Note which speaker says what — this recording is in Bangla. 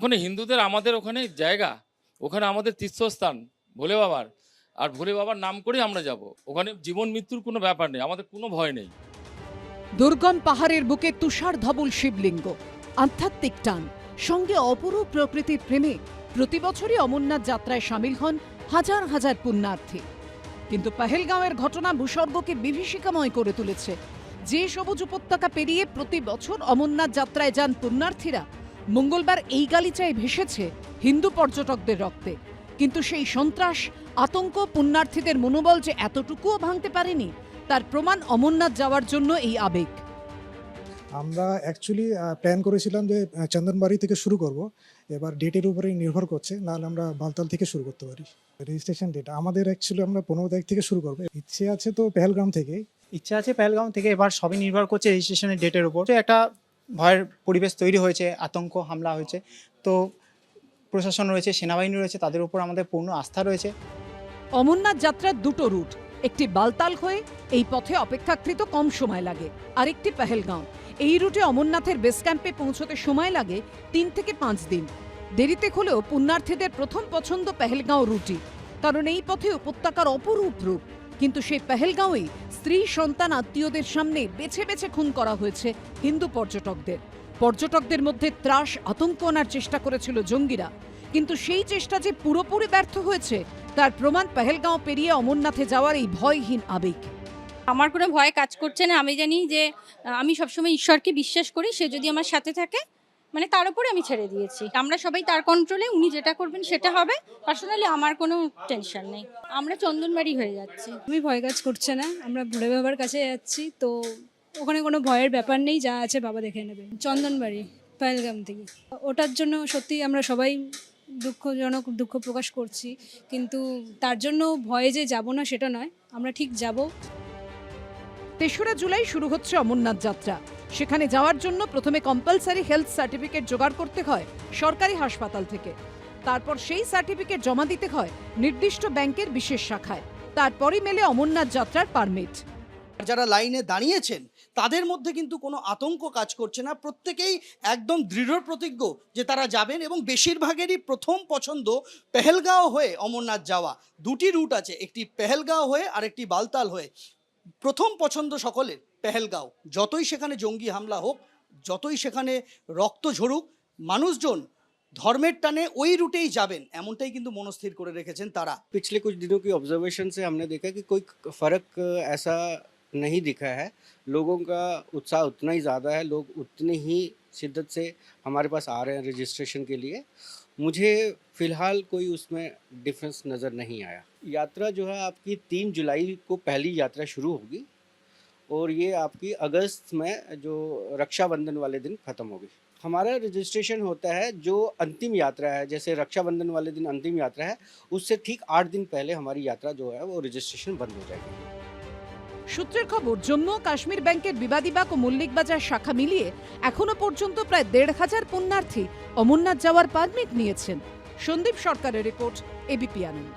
Speaker 1: ওখানে হিন্দুদের আমাদের ওখানে জায়গা, ওখানে আমাদের তীর্থস্থান ভোলে বাবার, আর ভোলে বাবার নাম করেই আমরা যাব। ওখানে জীবন মৃত্যুর কোনো ব্যাপার নেই, আমাদের কোনো ভয় নেই।
Speaker 2: দুর্গম পাহাড়ের বুকে তুষার ধবল শিবলিঙ্গ, আধ্যাত্মিক টান, সঙ্গে অপরূপ প্রকৃতির প্রেমে প্রতি বছরই অমরনাথ যাত্রায় সামিল হন হাজার হাজার পুণ্যার্থী। কিন্তু পহেলগাঁওয়ের ঘটনা ভূস্বর্গকে বিভীষিকাময় করে তুলেছে। যে সবুজ উপত্যকা পেরিয়ে প্রতি বছর অমরনাথ যাত্রায় যান পুণ্যার্থীরা, মঙ্গলবার এই গালিচায় ভেসেছে হিন্দু পর্যটকদের রক্তে। কিন্তু সেই সন্ত্রাস, আতঙ্ক পুণ্যার্থীদের মনোবল যে এতটুকুও ভাঙতে পারেনি, তার প্রমাণ অমরনাথ যাওয়ার জন্য এই আবেগ।
Speaker 3: আমরা অ্যাকচুয়ালি প্ল্যান করেছিলাম যে চন্দনবাড়ি থেকে শুরু করব। এবার ডেটের উপরেই নির্ভর করছে, নাহলে আমরা বালতাল থেকে শুরু করতে পারি। রেজিস্ট্রেশন ডেট আমাদের অ্যাকচুয়ালি আমরা 15 তারিখ থেকে শুরু করবো। ইচ্ছে আছে তো পেহেলগাম থেকে।
Speaker 4: ইচ্ছা আছে পেহেলগাঁও থেকে। এবার সবই নির্ভর করছে রেজিস্ট্রেশনের ডেটের উপর। একটা ভয়ের পরিবেশ তৈরি হয়েছে, আতঙ্ক হামলা হয়েছে, তো প্রশাসন রয়েছে, সেনাবাহিনী রয়েছে, তাদের উপর আমাদের পূর্ণ আস্থা রয়েছে।
Speaker 2: অমরনাথ যাত্রার দুটো রুট, একটি বালতাল হয়ে এই পথে অপেক্ষাকৃত কম সময় লাগে, আরেকটি পেহেলগাঁও। এই রুটে অমরনাথের বেস ক্যাম্পে পৌঁছতে সময় লাগে 3 থেকে 5 দিন। দেরিতে হলেও পুণ্যার্থীদের প্রথম পছন্দ পেহেলগাঁও রুটই, কারণ এই পথে উপত্যকার অপরূপ রূপ। কিন্তু সেই পেহেলগাঁওই স্ত্রী, সন্তান, আত্মীয়দের সামনে বেছে বেছে খুন করা হয়েছে হিন্দু পর্যটকদের। পর্যটকদের মধ্যে ত্রাস, আতঙ্ক আনার চেষ্টা করেছিল জঙ্গিরা, কিন্তু সেই চেষ্টা যে পুরোপুরি ব্যর্থ হয়েছে তার প্রমাণ পেহেলগাঁও পেরিয়ে অমরনাথে যাওয়ার এই ভয়হীন আবেগ।
Speaker 5: আমার কোনো ভয় কাজ করছে না। আমি জানি যে আমি সবসময় ঈশ্বরকে বিশ্বাস করি, সে যদি আমার সাথে থাকে, মানে তার উপরে আমি ছেড়ে দিয়েছি। আমরা সবাই তার কন্ট্রোলে, উনি যেটা করবেন সেটা হবে। পার্সোনালি আমার কোনো টেনশন নেই। আমরা চন্দনবাড়ি হয়ে যাচ্ছি।
Speaker 6: আমি ভয় কাজ করছে না, আমরা ভোলে বাবার কাছে যাচ্ছি, তো ওখানে কোনো ভয়ের ব্যাপার নেই, যা আছে বাবা দেখে নেবে। চন্দনবাড়ি পহেলগাম থেকে, ওটার জন্য সত্যি আমরা সবাই দুঃখ প্রকাশ করছি, কিন্তু তার জন্য ভয়ে যে যাব না সেটা নয়, আমরা ঠিক যাব।
Speaker 2: 3রা জুলাই শুরু হচ্ছে অমরনাথ যাত্রা। সেখানে যাওয়ার জন্য প্রথমে কম্পালসারি হেলথ সার্টিফিকেট জোগাড় করতে হয় সরকারি হাসপাতাল থেকে। তারপর সেই সার্টিফিকেট জমা দিতে হয় নির্দিষ্ট ব্যাংকের বিশেষ শাখায়। তারপরই মেলে অমরনাথ যাত্রার পারমিট।
Speaker 7: যারা লাইনে দাঁড়িয়েছেন তাদের মধ্যে কিন্তু কোনো আতঙ্ক কাজ করছে না। প্রত্যেকেই একদম দৃঢ় প্রতিজ্ঞ যে তারা যাবেন, এবং বেশিরভাগেরই প্রথম পছন্দ পেহেলগাঁও হয়ে অমরনাথ যাওয়া। দুটি রুট আছে, একটি পেহেলগাঁও হয়ে আর একটি বালতাল হয়ে। প্রথম পছন্দ সকলের পেহেলগাঁও। যতই সেখানে জঙ্গি হামলা হোক, যতই সেখানে রক্ত ঝরুক, মানুষজন ধর্মের টানে ওই রুটেই যাবেন, এমনটাই কিন্তু মনস্থির করে রেখেছেন তারা।
Speaker 8: पिछले कुछ दिनों की ऑब्जर्वेशन से हमने देखा कि कोई फ़र्क ऐसा नहीं दिखा है। लोगों का उत्साह उतना ही ज़्यादा है, लोग उतनी ही शिद्दत से हमारे पास आ रहे हैं रजिस्ट्रेशन के लिए। मुझे फ़िलहाल कोई उसमें डिफरेंस नज़र नहीं आया। यात्रा जो है आपकी 3 जुलाई को पहली यात्रा शुरू होगी, और ये आपकी अगस्त में जो रक्षाबंधन वाले दिन ख़त्म होगी। हमारा रजिस्ट्रेशन होता है जो अंतिम यात्रा है, जैसे रक्षाबंधन वाले दिन अंतिम यात्रा है, उससे ठीक 8 दिन पहले हमारी यात्रा जो है वो रजिस्ट्रेशन बंद हो जाएगी।
Speaker 2: সূত্রের খবর, জম্মু ও কাশ্মীর ব্যাংকের বিবাদীবাগ ও মল্লিক বাজার শাখা মিলিয়ে এখনো পর্যন্ত প্রায় 1,500 পুণ্যার্থী অমরনাথ যাওয়ার পারমিট নিয়েছেন। সন্দীপ সরকারের রিপোর্ট, এবিপি আনন্দ।